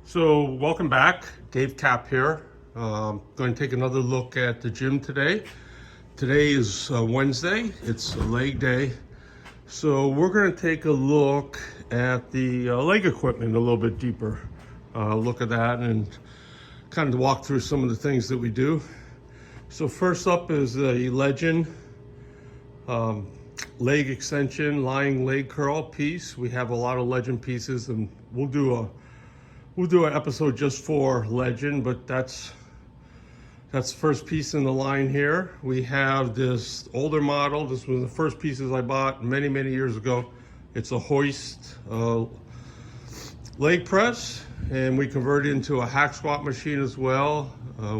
So welcome back, Dave Cap here. Going to take another look at the gym today. Today is Wednesday, it's a leg day. So we're going to take a look at the leg equipment a little bit deeper. Look at that and kind of walk through some of the things that we do. So first up is the Legend leg extension, lying leg curl piece. We have a lot of Legend pieces and we'll do an episode just for Legend, but that's the first piece in the line here. We have this older model. This was the first pieces I bought many years ago. It's a Hoist Leg Press, and we converted it into a hack squat machine as well.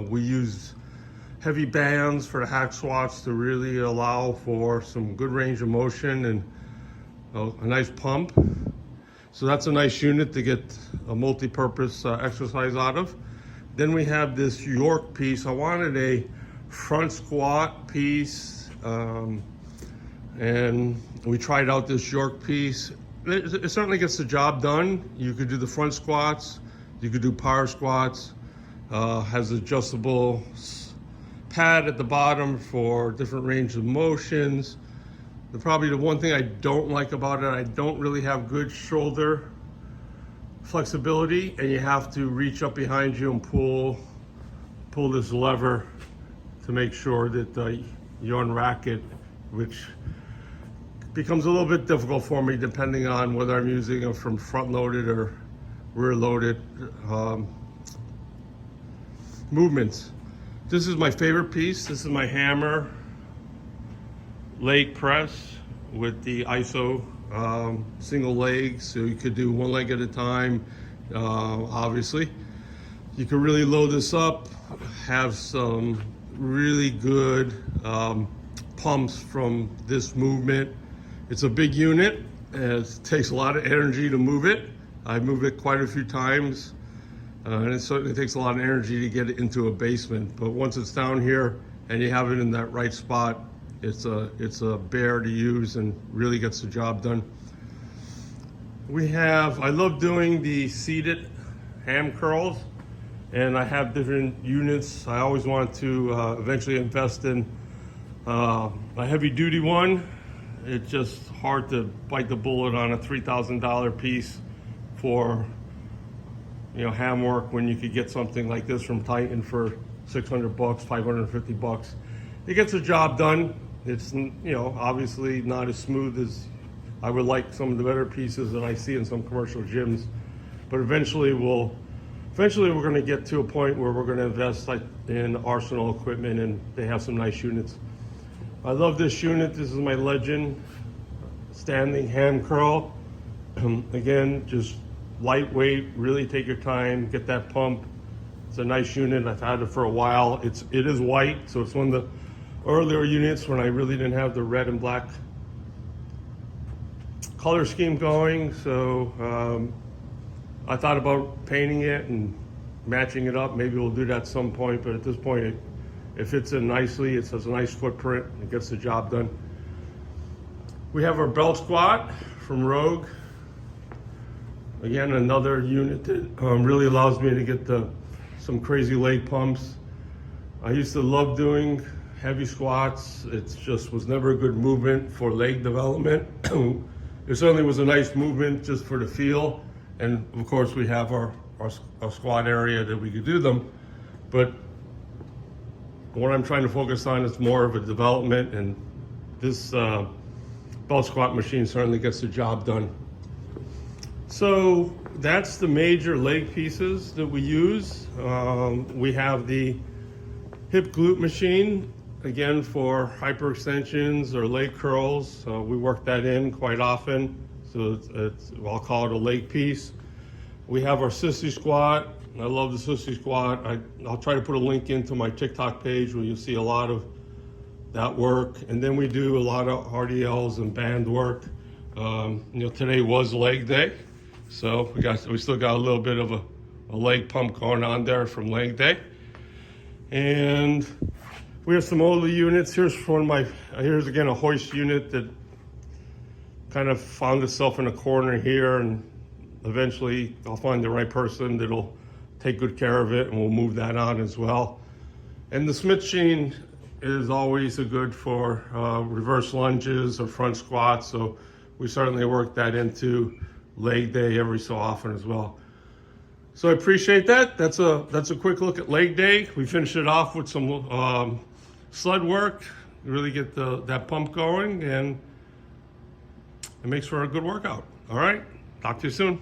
We use heavy bands for the hack squats to really allow for some good range of motion and a nice pump. So that's a nice unit to get a multi-purpose exercise out of. Then we have this York piece. I wanted a front squat piece, and we tried out this York piece. It certainly gets the job done. You could do the front squats, you could do power squats, has adjustable pad at the bottom for different range of motions. Probably the one thing I don't like about it, I don't really have good shoulder flexibility, and you have to reach up behind you and pull this lever to make sure that you unrack it, which becomes a little bit difficult for me depending on whether I'm using it from front loaded or rear loaded movements. This is my favorite piece. This is my hammer leg press with the ISO single leg, so you could do one leg at a time. Obviously, you can really load this up, have some really good pumps from this movement. It's a big unit, and it takes a lot of energy to move it. I've moved it quite a few times, and it certainly takes a lot of energy to get it into a basement. But once it's down here and you have it in that right spot, it's a bear to use and really gets the job done. I love doing the seated ham curls, and I have different units. I always want to eventually invest in a heavy duty one. It's just hard to bite the bullet on a $3,000 piece for ham work when you could get something like this from Titan for $600, $550. It gets the job done. It's obviously not as smooth as I would like some of the better pieces that I see in some commercial gyms, but eventually we're going to get to a point where we're going to invest in Arsenal equipment, and they have some nice units. I love this unit. This is my Legend standing ham curl. Again, just lightweight, really take your time, get that pump. It's a nice unit. I've had it for a while. It is white, so it's one of the earlier units when I really didn't have the red and black color scheme going. So I thought about painting it and matching it up. Maybe we'll do that at some point, but at this point it fits in nicely. It has a nice footprint. It gets the job done. We have our belt squat from Rogue. Again, another unit that really allows me to get some crazy leg pumps. I used to love doing heavy squats. It just was never a good movement for leg development. It certainly was a nice movement just for the feel. And of course we have our squat area that we could do them. But what I'm trying to focus on is more of a development, and this belt squat machine certainly gets the job done. So that's the major leg pieces that we use. We have the hip glute machine, again for hyperextensions or leg curls. We work that in quite often, so I'll call it a leg piece. We have our sissy squat. I love the sissy squat. I'll try to put a link into my TikTok page where you'll see a lot of that work. And then we do a lot of RDLs and band work. Today was leg day, so we still got a little bit of a leg pump going on there from leg day. And we have some older units. Here's again a Hoist unit that kind of found itself in a corner here, and eventually I'll find the right person that'll take good care of it, and we'll move that on as well. And the Smith machine is always a good for reverse lunges or front squats, so we certainly work that into leg day every so often as well. So I appreciate that. That's a quick look at leg day. We finished it off with some sled work, really get that pump going, and it makes for a good workout. All right, talk to you soon.